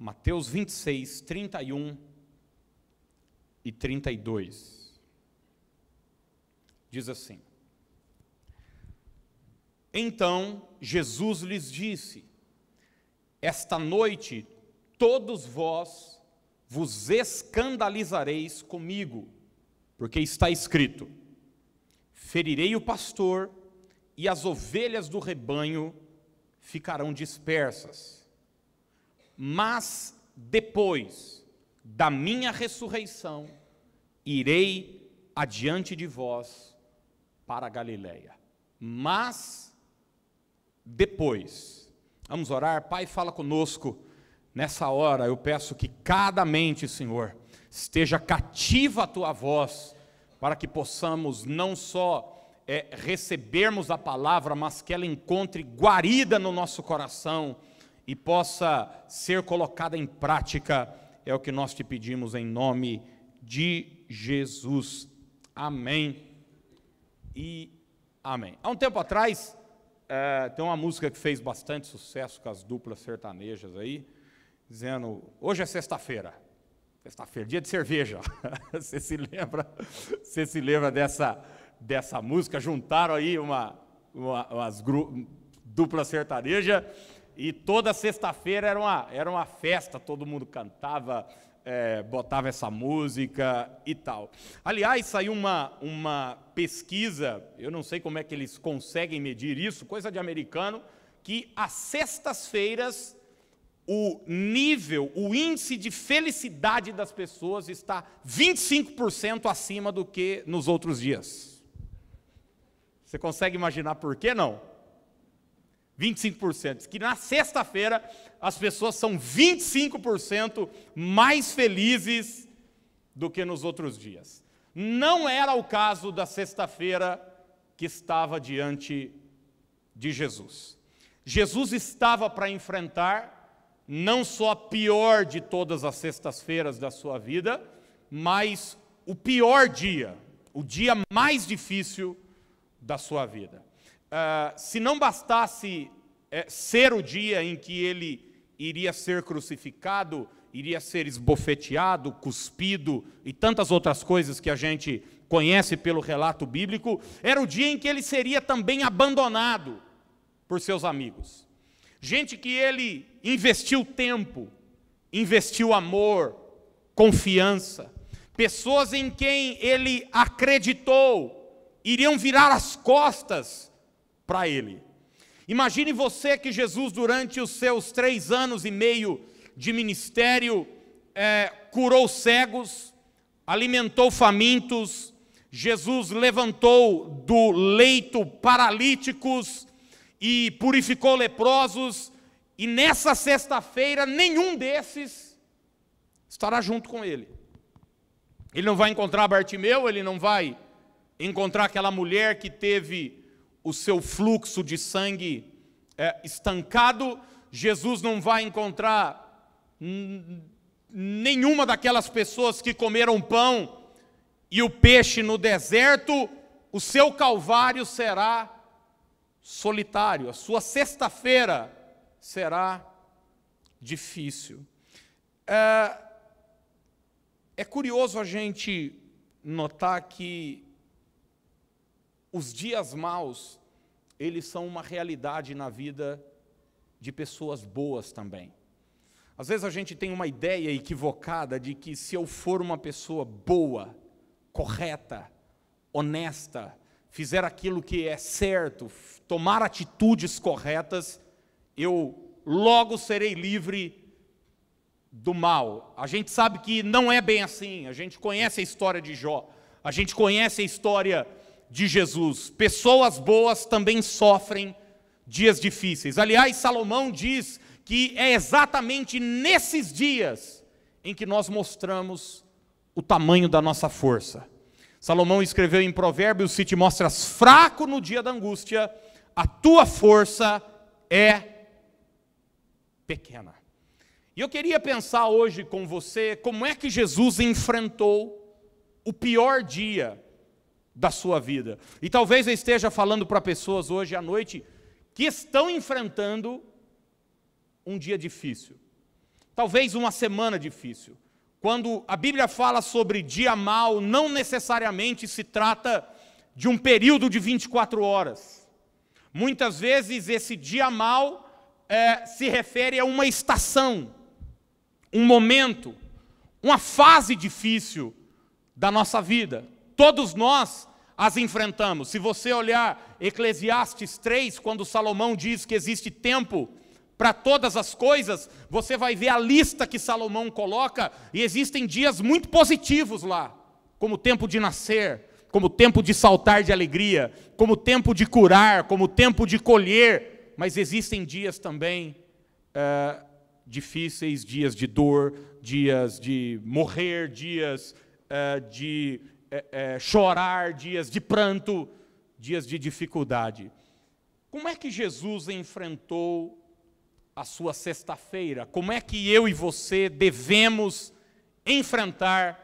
Mateus 26, 31 e 32. Diz assim: Então Jesus lhes disse: Esta noite todos vós vos escandalizareis comigo, porque está escrito: Ferirei o pastor, e as ovelhas do rebanho ficarão dispersas. Mas depois da minha ressurreição, irei adiante de vós para a Galileia. Mas depois, vamos orar. Pai, fala conosco nessa hora. Eu peço que cada mente, Senhor, esteja cativa a tua voz, para que possamos não só recebermos a palavra, mas que ela encontre guarida no nosso coração e possa ser colocada em prática. É o que nós te pedimos em nome de Jesus. Amém e amém. Há um tempo atrás, tem uma música que fez bastante sucesso com as duplas sertanejas aí, dizendo: hoje é sexta-feira, dia de cerveja. Você se lembra dessa música? Juntaram aí umas duplas sertanejas, e toda sexta-feira era uma festa, todo mundo cantava, botava essa música e tal. Aliás, saiu uma pesquisa, eu não sei como é que eles conseguem medir isso, coisa de americano, que às sextas-feiras o índice de felicidade das pessoas está 25% acima do que nos outros dias. Você consegue imaginar por que não? 25%. Diz que na sexta-feira as pessoas são 25% mais felizes do que nos outros dias. Não era o caso da sexta-feira que estava diante de Jesus. Jesus estava para enfrentar não só a pior de todas as sextas-feiras da sua vida, mas o pior dia, o dia mais difícil da sua vida. Se não bastasse ser o dia em que ele iria ser crucificado, iria ser esbofeteado, cuspido e tantas outras coisas que a gente conhece pelo relato bíblico, era o dia em que ele seria também abandonado por seus amigos. Gente que ele investiu tempo, investiu amor, confiança, pessoas em quem ele acreditou iriam virar as costas para ele. Imagine você que Jesus, durante os seus 3 anos e meio de ministério, curou cegos, alimentou famintos, Jesus levantou do leito paralíticos e purificou leprosos, e nessa sexta-feira nenhum desses estará junto com ele. Ele não vai encontrar Bartimeu, ele não vai encontrar aquela mulher que teve o seu fluxo de sangue estancado. Jesus não vai encontrar nenhuma daquelas pessoas que comeram pão e o peixe no deserto. O seu calvário será solitário, a sua sexta-feira será difícil. É curioso a gente notar que os dias maus, eles são uma realidade na vida de pessoas boas também. Às vezes a gente tem uma ideia equivocada de que se eu for uma pessoa boa, correta, honesta, fizer aquilo que é certo, tomar atitudes corretas, eu logo serei livre do mal. A gente sabe que não é bem assim. A gente conhece a história de Jó, a gente conhece a história de Jesus. Pessoas boas também sofrem dias difíceis. Aliás, Salomão diz que é exatamente nesses dias em que nós mostramos o tamanho da nossa força. Salomão escreveu em Provérbios: se te mostras fraco no dia da angústia, a tua força é pequena. E eu queria pensar hoje com você como é que Jesus enfrentou o pior dia da sua vida. E talvez eu esteja falando para pessoas hoje à noite que estão enfrentando um dia difícil. talvez uma semana difícil. Quando a Bíblia fala sobre dia mau, não necessariamente se trata de um período de 24 horas. Muitas vezes esse dia mau se refere a uma estação, um momento, uma fase difícil da nossa vida. Todos nós as enfrentamos. Se você olhar Eclesiastes 3, quando Salomão diz que existe tempo para todas as coisas, você vai ver a lista que Salomão coloca, e existem dias muito positivos lá, como o tempo de nascer, como o tempo de saltar de alegria, como o tempo de curar, como o tempo de colher, mas existem dias também difíceis, dias de dor, dias de morrer, dias de chorar, dias de pranto, dias de dificuldade. Como é que Jesus enfrentou a sua sexta-feira? Como é que eu e você devemos enfrentar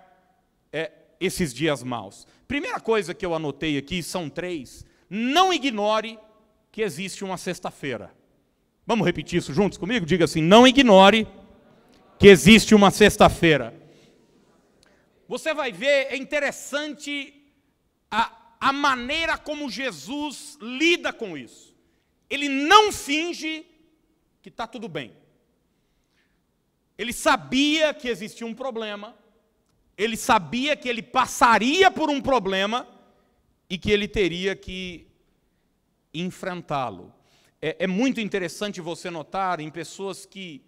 esses dias maus? Primeira coisa que eu anotei aqui, são 3. Não ignore que existe uma sexta-feira. Vamos repetir isso juntos comigo? Diga assim: não ignore que existe uma sexta-feira. Você vai ver, é interessante a maneira como Jesus lida com isso. Ele não finge que está tudo bem. Ele sabia que existia um problema, ele sabia que ele passaria por um problema e que ele teria que enfrentá-lo. É muito interessante você notar em pessoas que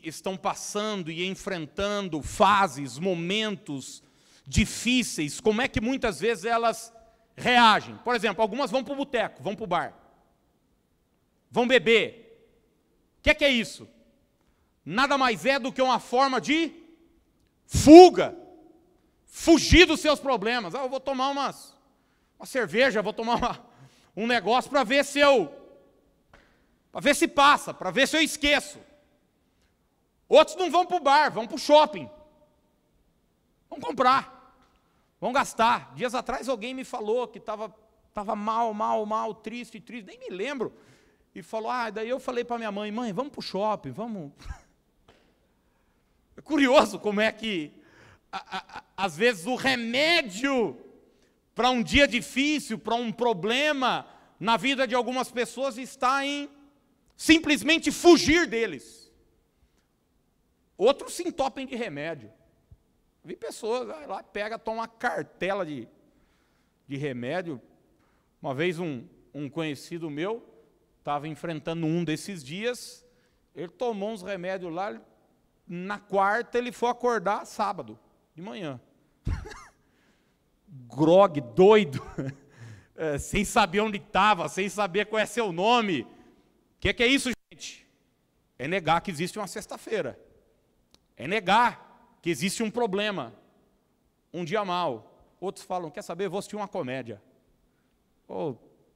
estão passando e enfrentando fases, momentos difíceis, como é que muitas vezes elas reagem. Por exemplo, algumas vão para o boteco, vão para o bar, vão beber. O que é isso? Nada mais é do que uma forma de fuga, fugir dos seus problemas. Eu vou tomar uma cerveja, vou tomar um negócio para ver se passa, para ver se eu esqueço. Outros não vão para o bar, vão para o shopping. Vão comprar, vão gastar. Dias atrás alguém me falou que estava mal, triste, nem me lembro. E falou, daí eu falei para minha mãe, vamos para o shopping, vamos. É curioso como é que, às vezes, o remédio para um dia difícil, para um problema na vida de algumas pessoas está em simplesmente fugir deles. Outros se entopem de remédio. Vi pessoas, vai lá, toma uma cartela de remédio. Uma vez um conhecido meu estava enfrentando um desses dias, ele tomou uns remédios lá, na quarta ele foi acordar sábado, de manhã. Grog, doido, sem saber onde estava, sem saber qual é seu nome. O que é isso, gente? É negar que existe uma sexta-feira. É negar que existe um problema, um dia mau. Outros falam, quer saber, vou assistir uma comédia.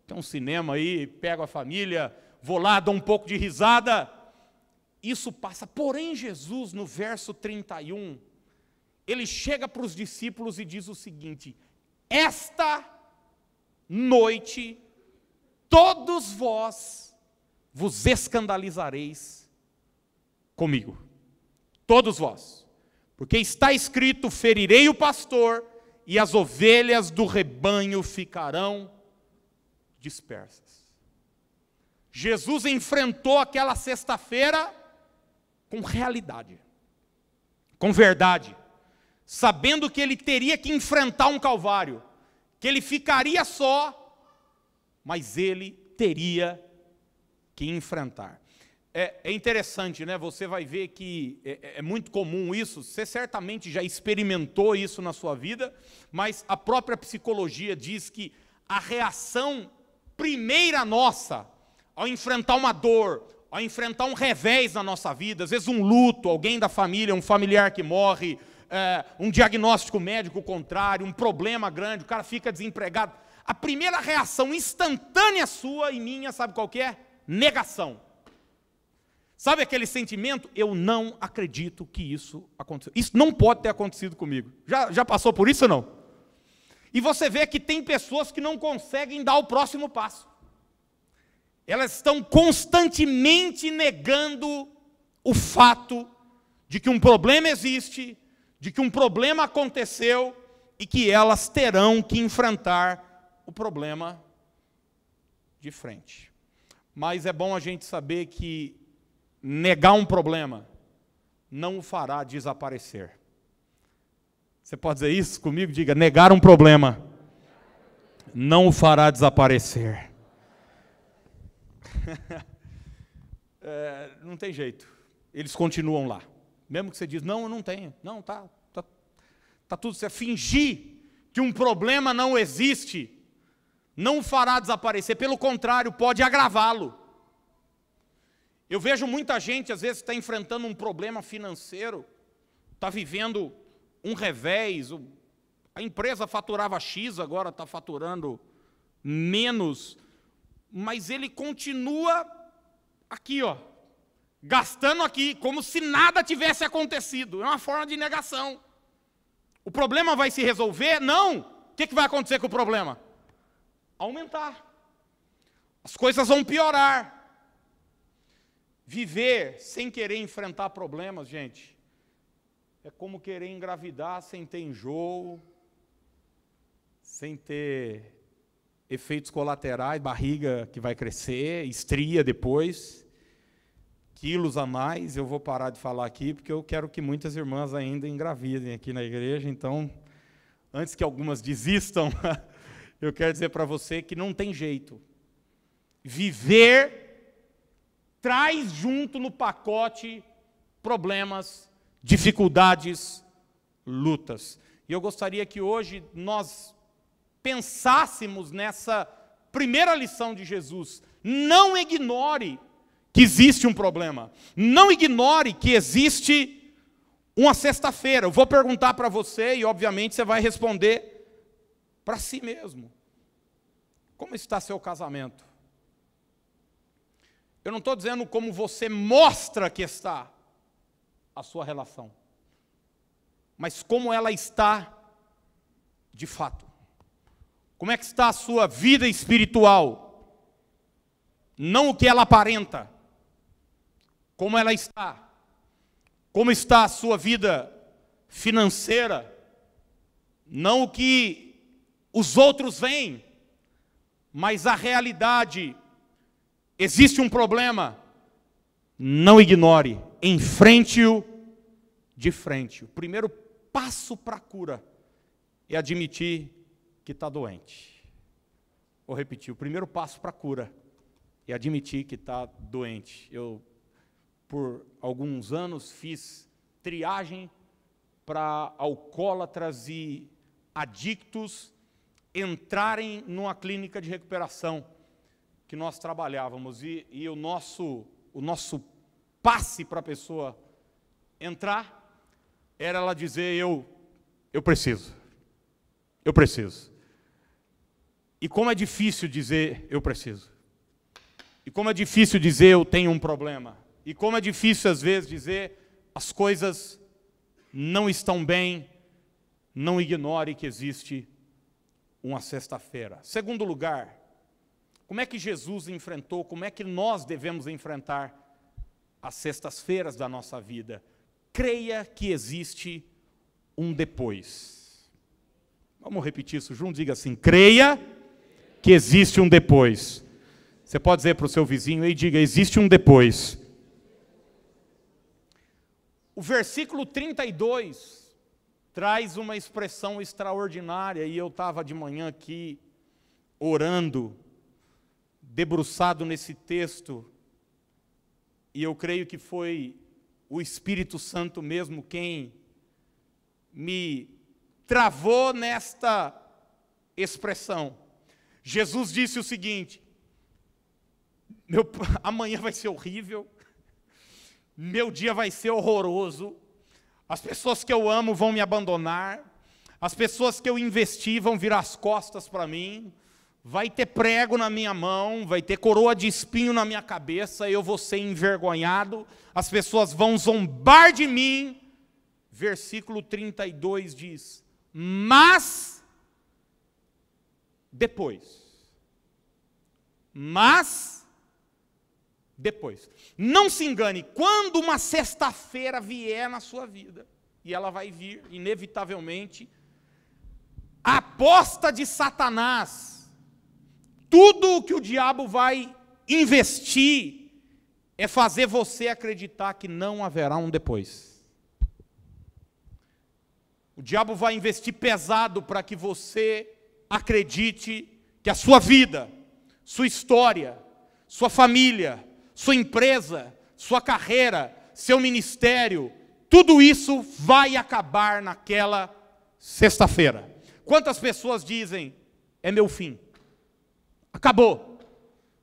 Tem um cinema aí, pego a família, vou lá, dou um pouco de risada. Isso passa. Porém, Jesus, no verso 31, ele chega para os discípulos e diz o seguinte: esta noite, todos vós vos escandalizareis comigo. Todos vós. Porque está escrito, ferirei o pastor e as ovelhas do rebanho ficarão dispersas. Jesus enfrentou aquela sexta-feira com realidade, com verdade, sabendo que ele teria que enfrentar um calvário, que ele ficaria só, mas ele teria que enfrentar. É interessante, né? Você vai ver que é muito comum isso, você certamente já experimentou isso na sua vida, mas a própria psicologia diz que a reação primeira nossa, ao enfrentar uma dor, ao enfrentar um revés na nossa vida, às vezes um luto, alguém da família, um familiar que morre, um diagnóstico médico contrário, um problema grande, o cara fica desempregado. A primeira reação instantânea sua e minha, sabe qual que é? Negação. Sabe aquele sentimento? Eu não acredito que isso aconteceu. Isso não pode ter acontecido comigo. Já passou por isso ou não? E você vê que tem pessoas que não conseguem dar o próximo passo. Elas estão constantemente negando o fato de que um problema existe, de que um problema aconteceu e que elas terão que enfrentar o problema de frente. Mas é bom a gente saber que negar um problema não o fará desaparecer. Você pode dizer isso comigo? Diga, negar um problema não o fará desaparecer. Não tem jeito. Eles continuam lá. Mesmo que você diz, não, eu não tenho. Não, tá tudo certo. Fingir que um problema não existe não o fará desaparecer. Pelo contrário, pode agravá-lo. Eu vejo muita gente, às vezes, está enfrentando um problema financeiro, está vivendo um revés, a empresa faturava X, agora está faturando menos, mas ele continua aqui, ó, gastando aqui, como se nada tivesse acontecido. É uma forma de negação. O problema vai se resolver? Não. O que vai acontecer com o problema? Aumentar. As coisas vão piorar. Viver sem querer enfrentar problemas, gente, é como querer engravidar sem ter enjoo, sem ter efeitos colaterais, barriga que vai crescer, estria depois, quilos a mais. Eu vou parar de falar aqui, porque eu quero que muitas irmãs ainda engravidem aqui na igreja, então, antes que algumas desistam, eu quero dizer para você que não tem jeito. Viver traz junto no pacote problemas, dificuldades, lutas. E eu gostaria que hoje nós pensássemos nessa primeira lição de Jesus. Não ignore que existe um problema. Não ignore que existe uma sexta-feira. Eu vou perguntar para você e, obviamente, você vai responder para si mesmo. Como está seu casamento? Eu não estou dizendo como você mostra que está a sua relação, mas como ela está de fato. Como é que está a sua vida espiritual? Não o que ela aparenta. Como ela está? Como está a sua vida financeira? Não o que os outros veem, mas a realidade. Existe um problema, não ignore, enfrente-o de frente. O primeiro passo para a cura é admitir que está doente. Vou repetir, o primeiro passo para a cura é admitir que está doente. Eu, por alguns anos, fiz triagem para alcoólatras e adictos entrarem numa clínica de recuperação que nós trabalhávamos, e o nosso passe para a pessoa entrar era ela dizer, eu preciso. E como é difícil dizer eu preciso. E como é difícil dizer eu tenho um problema. E como é difícil às vezes dizer as coisas não estão bem, não ignore que existe uma sexta-feira. Segundo lugar, como é que Jesus enfrentou, como é que nós devemos enfrentar as sextas-feiras da nossa vida? Creia que existe um depois. Vamos repetir isso junto? Diga assim, creia que existe um depois. Você pode dizer para o seu vizinho e diga, existe um depois. O versículo 32 traz uma expressão extraordinária, e eu estava de manhã aqui orando, debruçado nesse texto, e eu creio que foi o Espírito Santo mesmo quem me travou nesta expressão. Jesus disse o seguinte, amanhã vai ser horrível, meu dia vai ser horroroso, as pessoas que eu amo vão me abandonar, as pessoas que eu investi vão virar as costas para mim, vai ter prego na minha mão, vai ter coroa de espinho na minha cabeça, eu vou ser envergonhado, as pessoas vão zombar de mim. Versículo 32 diz, mas depois Depois. Não se engane, quando uma sexta-feira vier na sua vida, e ela vai vir, inevitavelmente, a aposta de Satanás, tudo o que o diabo vai investir, é fazer você acreditar que não haverá um depois. O diabo vai investir pesado para que você acredite que a sua vida, sua história, sua família, sua empresa, sua carreira, seu ministério, tudo isso vai acabar naquela sexta-feira. Quantas pessoas dizem, é meu fim, acabou,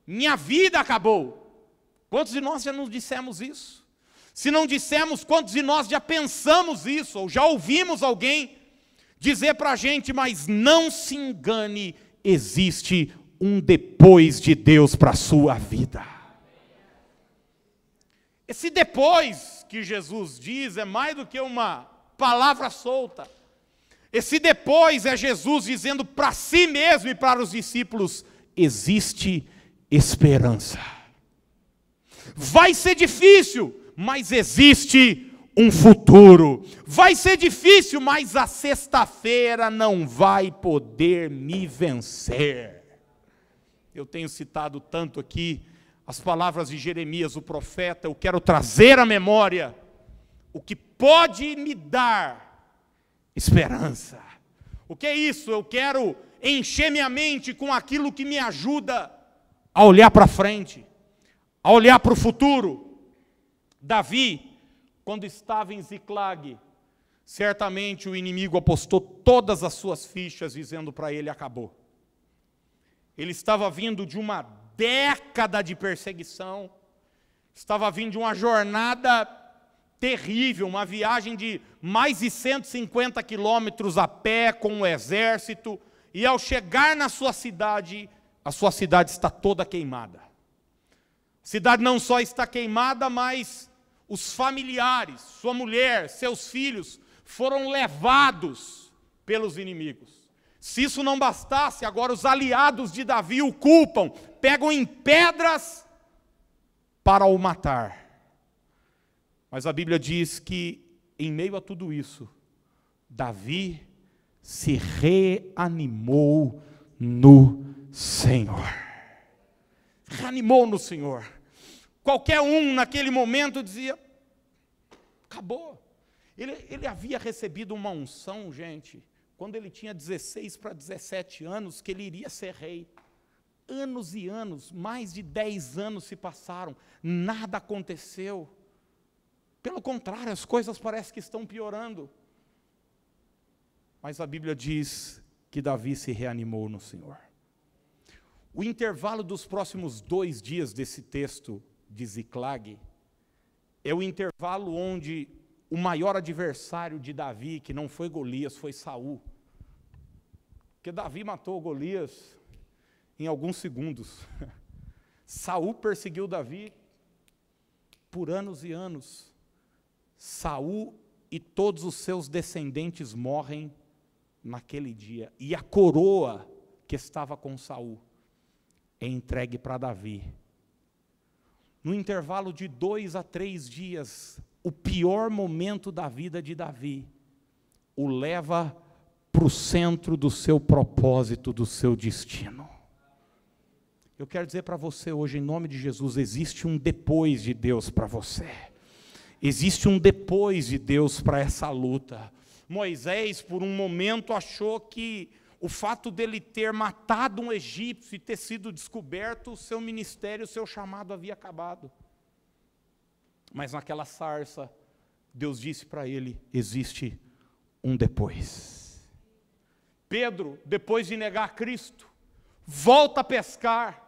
minha vida acabou? Quantos de nós já nos dissemos isso? Se não dissemos, quantos de nós já pensamos isso, ou já ouvimos alguém dizer para a gente, mas não se engane, existe um depois de Deus para a sua vida. Esse depois que Jesus diz é mais do que uma palavra solta. Esse depois é Jesus dizendo para si mesmo e para os discípulos, existe esperança. Vai ser difícil, mas existe um futuro. Vai ser difícil, mas a sexta-feira não vai poder me vencer. Eu tenho citado tanto aqui as palavras de Jeremias, o profeta. Eu quero trazer à memória o que pode me dar esperança. O que é isso? Eu quero encher minha mente com aquilo que me ajuda a olhar para frente, a olhar para o futuro. Davi, quando estava em Ziclag, certamente o inimigo apostou todas as suas fichas, dizendo para ele, acabou. Ele estava vindo de uma década de perseguição, estava vindo de uma jornada terrível, uma viagem de mais de 150 quilômetros a pé com o exército, e ao chegar na sua cidade, a sua cidade está toda queimada. A cidade não só está queimada, mas os familiares, sua mulher, seus filhos, foram levados pelos inimigos. Se isso não bastasse, agora os aliados de Davi o culpam, pegam em pedras para o matar. Mas a Bíblia diz que, em meio a tudo isso, Davi se reanimou no Senhor. Reanimou no Senhor. Qualquer um naquele momento dizia, acabou. Ele havia recebido uma unção, gente, quando ele tinha 16 para 17 anos, que ele iria ser rei. Anos e anos, mais de 10 anos se passaram, nada aconteceu. Pelo contrário, as coisas parecem que estão piorando. Mas a Bíblia diz que Davi se reanimou no Senhor. O intervalo dos próximos 2 dias desse texto de Ziclag é o intervalo onde o maior adversário de Davi, que não foi Golias, foi Saul. Porque Davi matou Golias em alguns segundos. Saul perseguiu Davi por anos e anos. Saul e todos os seus descendentes morrem naquele dia. E a coroa que estava com Saul é entregue para Davi. No intervalo de 2 a 3 dias, o pior momento da vida de Davi o leva para o centro do seu propósito, do seu destino. Eu quero dizer para você hoje, em nome de Jesus, existe um depois de Deus para você. Existe um depois de Deus para essa luta. Moisés, por um momento, achou que o fato dele ter matado um egípcio e ter sido descoberto, o seu ministério, o seu chamado havia acabado. Mas naquela sarça, Deus disse para ele, existe um depois. Pedro, depois de negar Cristo, volta a pescar.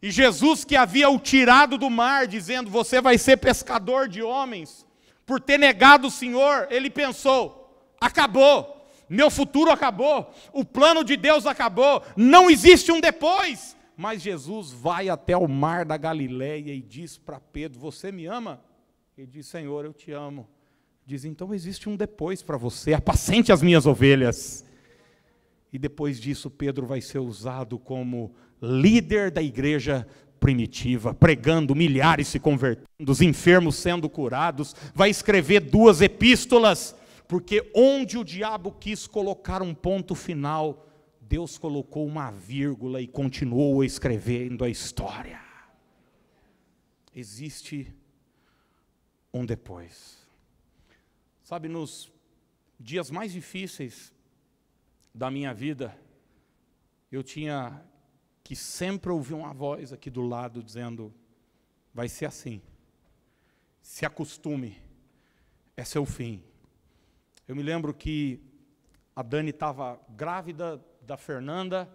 E Jesus, que havia o tirado do mar, dizendo, você vai ser pescador de homens, por ter negado o Senhor, ele pensou, acabou, meu futuro acabou, o plano de Deus acabou, não existe um depois. Mas Jesus vai até o mar da Galileia e diz para Pedro, você me ama? Ele diz, Senhor, eu te amo. Diz, então existe um depois para você, apacente as minhas ovelhas. E depois disso, Pedro vai ser usado como líder da igreja primitiva, pregando, milhares se convertendo, os enfermos sendo curados. Vai escrever 2 epístolas, porque onde o diabo quis colocar um ponto final, Deus colocou uma vírgula e continuou escrevendo a história. Existe um depois. Sabe, nos dias mais difíceis da minha vida, eu tinha que sempre ouvir uma voz aqui do lado dizendo: vai ser assim, se acostume, é seu fim. Eu me lembro que a Dani estava grávida da Fernanda,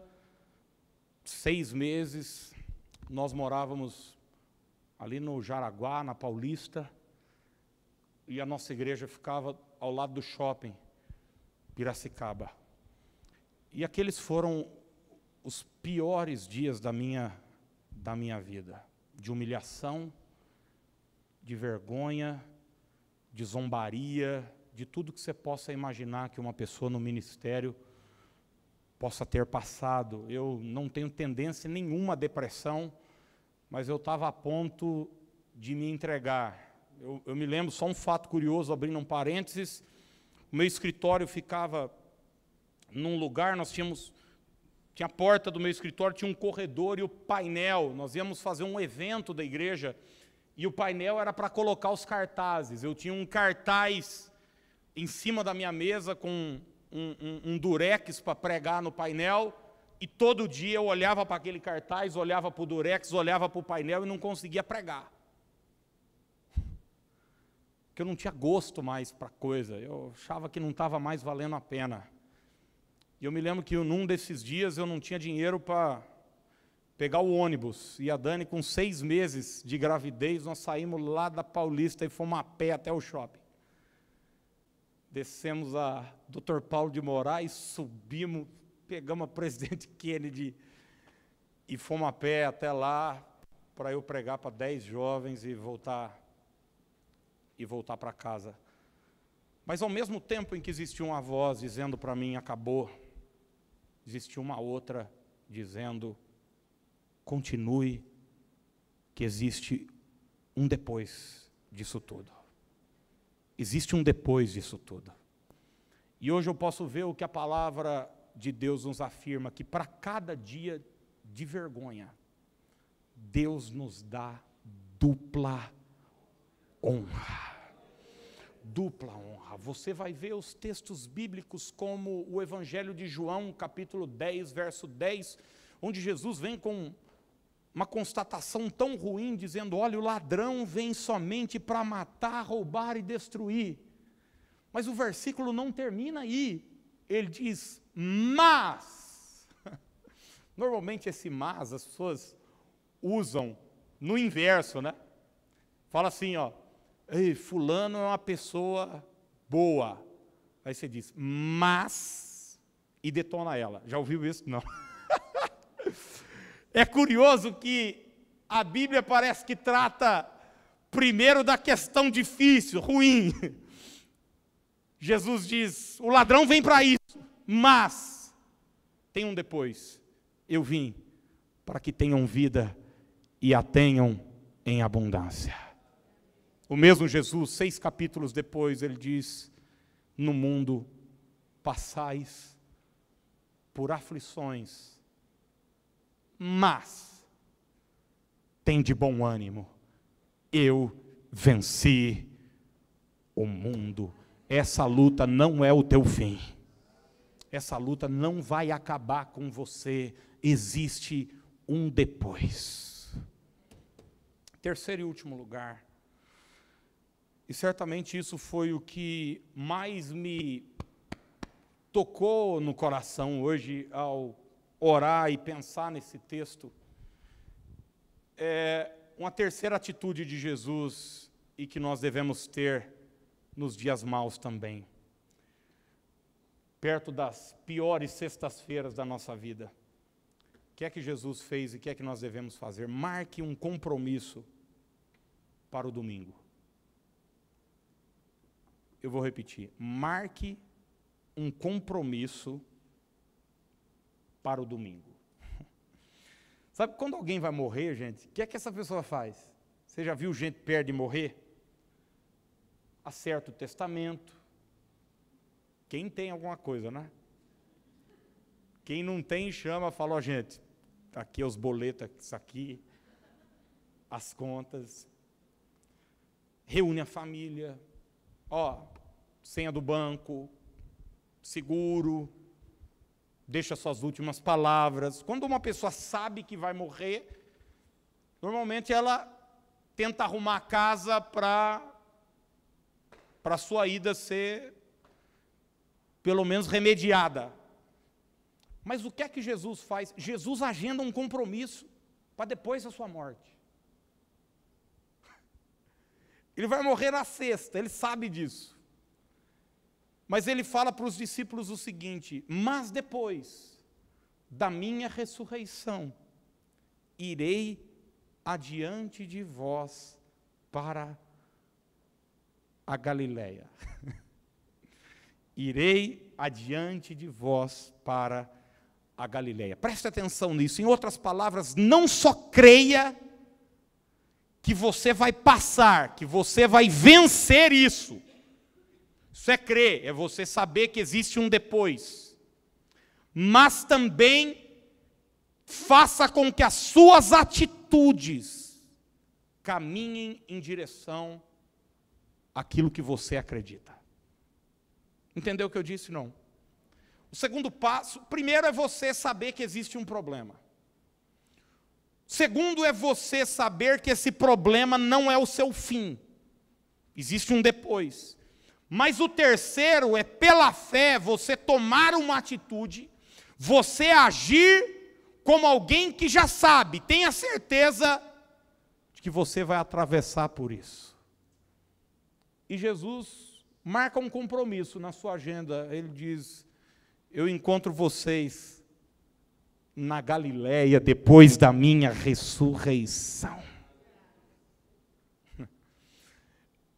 6 meses, nós morávamos ali no Jaraguá, na Paulista, e a nossa igreja ficava ao lado do shopping, Piracicaba. E aqueles foram os piores dias da minha vida, de humilhação, de vergonha, de zombaria, de tudo que você possa imaginar que uma pessoa no ministério possa ter passado. Eu não tenho tendência nenhuma à depressão, mas eu estava a ponto de me entregar. Eu me lembro, só um fato curioso, abrindo um parênteses, o meu escritório ficava num lugar, tinha a porta do meu escritório, tinha um corredor e o painel, nós íamos fazer um evento da igreja, e o painel era para colocar os cartazes. Eu tinha um cartaz em cima da minha mesa com um durex para pregar no painel, e todo dia eu olhava para aquele cartaz, olhava para o durex, olhava para o painel e não conseguia pregar. Porque eu não tinha gosto mais para a coisa, eu achava que não estava mais valendo a pena. E eu me lembro que num desses dias eu não tinha dinheiro para pegar o ônibus, e a Dani, com 6 meses de gravidez, nós saímos lá da Paulista e fomos a pé até o shopping. Descemos a Dr. Paulo de Moraes, subimos, pegamos a Presidente Kennedy e fomos a pé até lá para eu pregar para 10 jovens e voltar para casa. Mas ao mesmo tempo em que existia uma voz dizendo para mim: acabou, existia uma outra dizendo: continue, que existe um depois disso tudo. Existe um depois disso tudo. E hoje eu posso ver o que a palavra de Deus nos afirma, que para cada dia de vergonha, Deus nos dá dupla honra. Dupla honra. Você vai ver os textos bíblicos como o Evangelho de João, capítulo 10, verso 10, onde Jesus vem com uma constatação tão ruim, dizendo: olha, o ladrão vem somente para matar, roubar e destruir. Mas o versículo não termina aí. Ele diz: mas. Normalmente esse mas as pessoas usam no inverso, né? Fala assim, ó: ei, fulano é uma pessoa boa. Aí você diz: mas, e detona ela. Já ouviu isso? Não. É curioso que a Bíblia parece que trata primeiro da questão difícil, ruim. Jesus diz: o ladrão vem para isso, mas tem um depois. Eu vim para que tenham vida e a tenham em abundância. O mesmo Jesus, 6 capítulos depois, ele diz: no mundo passais por aflições, mas tem de bom ânimo, eu venci o mundo. Essa luta não é o teu fim. Essa luta não vai acabar com você. Existe um depois. Terceiro e último lugar, e certamente isso foi o que mais me tocou no coração hoje ao orar e pensar nesse texto, é uma terceira atitude de Jesus e que nós devemos ter nos dias maus também, perto das piores sextas-feiras da nossa vida. O que é que Jesus fez e o que é que nós devemos fazer? Marque um compromisso para o domingo. Eu vou repetir: marque um compromisso para o domingo. Sabe quando alguém vai morrer, gente, o que é que essa pessoa faz? Você já viu gente perto de morrer? Acerta o testamento. Quem tem alguma coisa, né? Quem não tem, chama, fala, ó, gente, aqui é os boletos, isso aqui, as contas. Reúne a família, ó, senha do banco, seguro, deixa suas últimas palavras. Quando uma pessoa sabe que vai morrer, normalmente ela tenta arrumar a casa para a sua ida ser, pelo menos, remediada. Mas o que é que Jesus faz? Jesus agenda um compromisso para depois da sua morte. Ele vai morrer na sexta, ele sabe disso. Mas ele fala para os discípulos o seguinte: mas depois da minha ressurreição, irei adiante de vós para a Galileia. Irei adiante de vós para a Galileia. Preste atenção nisso. Em outras palavras, não só creia que você vai passar, que você vai vencer isso. Isso é crer, é você saber que existe um depois. Mas também faça com que as suas atitudes caminhem em direção àquilo que você acredita. Entendeu o que eu disse? Não. O segundo passo, primeiro é você saber que existe um problema. Segundo é você saber que esse problema não é o seu fim. Existe um depois. Mas o terceiro é, pela fé, você tomar uma atitude, você agir como alguém que já sabe, tenha certeza de que você vai atravessar por isso. E Jesus marca um compromisso na sua agenda. Ele diz: eu encontro vocês na Galileia depois da minha ressurreição.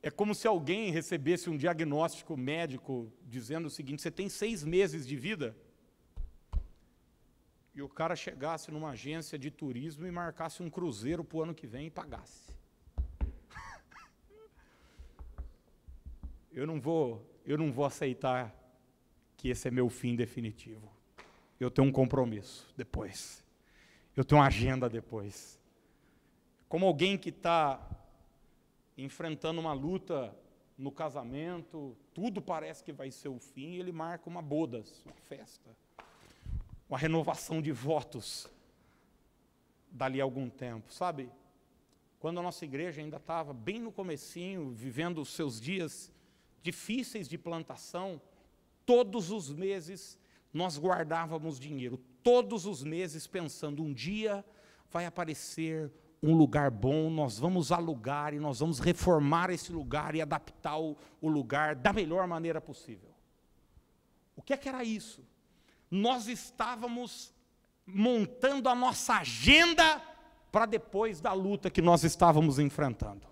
É como se alguém recebesse um diagnóstico médico dizendo o seguinte: você tem 6 meses de vida. E o cara chegasse numa agência de turismo e marcasse um cruzeiro para o ano que vem e pagasse. Eu não vou aceitar que esse é meu fim definitivo. Eu tenho um compromisso depois. Eu tenho uma agenda depois. Como alguém que está enfrentando uma luta no casamento, tudo parece que vai ser o fim, ele marca uma bodas, uma festa, uma renovação de votos dali a algum tempo, sabe? Quando a nossa igreja ainda estava bem no comecinho, vivendo os seus dias difíceis de plantação, todos os meses nós guardávamos dinheiro, todos os meses pensando, um dia vai aparecer um lugar bom, nós vamos alugar e nós vamos reformar esse lugar e adaptar o lugar da melhor maneira possível. O que é que era isso? Nós estávamos montando a nossa agenda para depois da luta que nós estávamos enfrentando.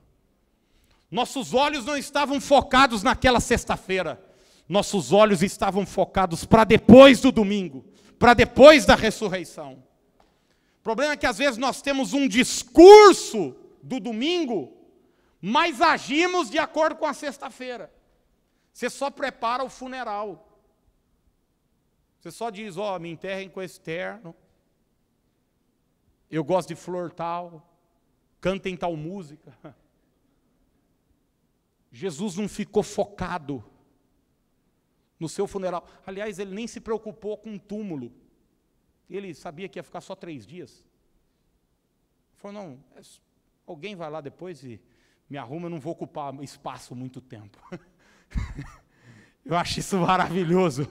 Nossos olhos não estavam focados naquela sexta-feira, nossos olhos estavam focados para depois do domingo, para depois da ressurreição. O problema é que às vezes nós temos um discurso do domingo, mas agimos de acordo com a sexta-feira. Você só prepara o funeral. Você só diz, ó, me enterrem com esse terno, eu gosto de flor tal, cantem tal música. Jesus não ficou focado no seu funeral. Aliás, ele nem se preocupou com um túmulo. Ele sabia que ia ficar só 3 dias. Ele falou, não, alguém vai lá depois e me arruma, eu não vou ocupar espaço muito tempo. Eu acho isso maravilhoso.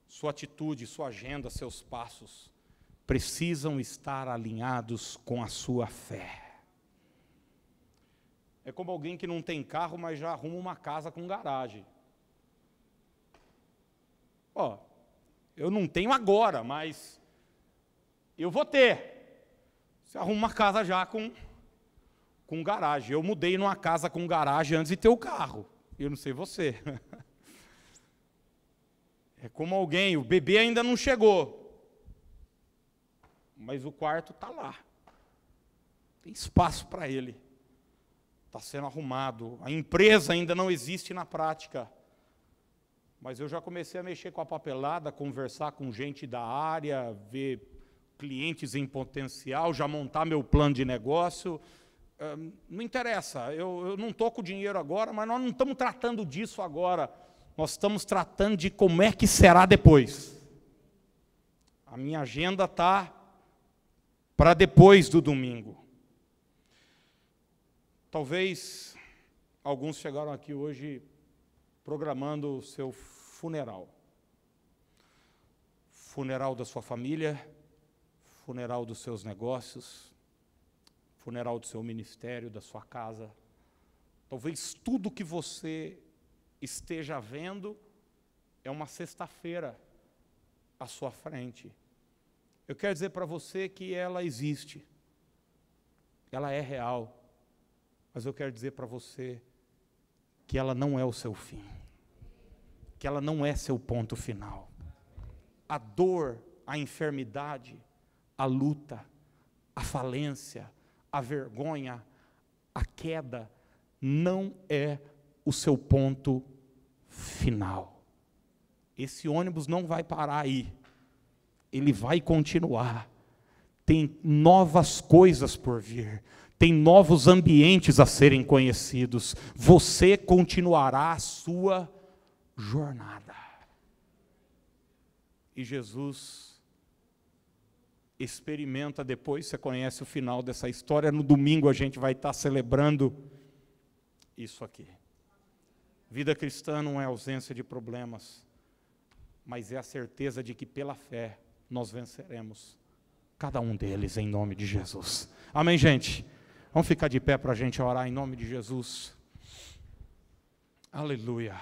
Sua atitude, sua agenda, seus passos precisam estar alinhados com a sua fé. É como alguém que não tem carro, mas já arruma uma casa com garagem. Ó, eu não tenho agora, mas eu vou ter. Você arruma uma casa já com garagem. Eu mudei numa casa com garagem antes de ter o carro. Eu não sei você. É como alguém, o bebê ainda não chegou, mas o quarto está lá. Tem espaço para ele. Está sendo arrumado. A empresa ainda não existe na prática. Mas eu já comecei a mexer com a papelada, conversar com gente da área, ver clientes em potencial, já montar meu plano de negócio. Não interessa, eu não estou com dinheiro agora, mas nós não estamos tratando disso agora. Nós estamos tratando de como é que será depois. A minha agenda está para depois do domingo. Talvez alguns chegaram aqui hoje programando o seu funeral. Funeral da sua família, funeral dos seus negócios, funeral do seu ministério, da sua casa. Talvez tudo que você esteja vendo é uma sexta-feira à sua frente. Eu quero dizer para você que ela existe. Ela é real. Mas eu quero dizer para você que ela não é o seu fim. Que ela não é seu ponto final. A dor, a enfermidade, a luta, a falência, a vergonha, a queda, não é o seu ponto final. Esse ônibus não vai parar aí. Ele vai continuar. Tem novas coisas por vir. Tem novos ambientes a serem conhecidos. Você continuará a sua jornada. E Jesus experimenta depois, você conhece o final dessa história, no domingo a gente vai estar celebrando isso aqui. Vida cristã não é ausência de problemas, mas é a certeza de que pela fé nós venceremos cada um deles em nome de Jesus. Amém, gente? Vamos ficar de pé para a gente orar em nome de Jesus. Aleluia.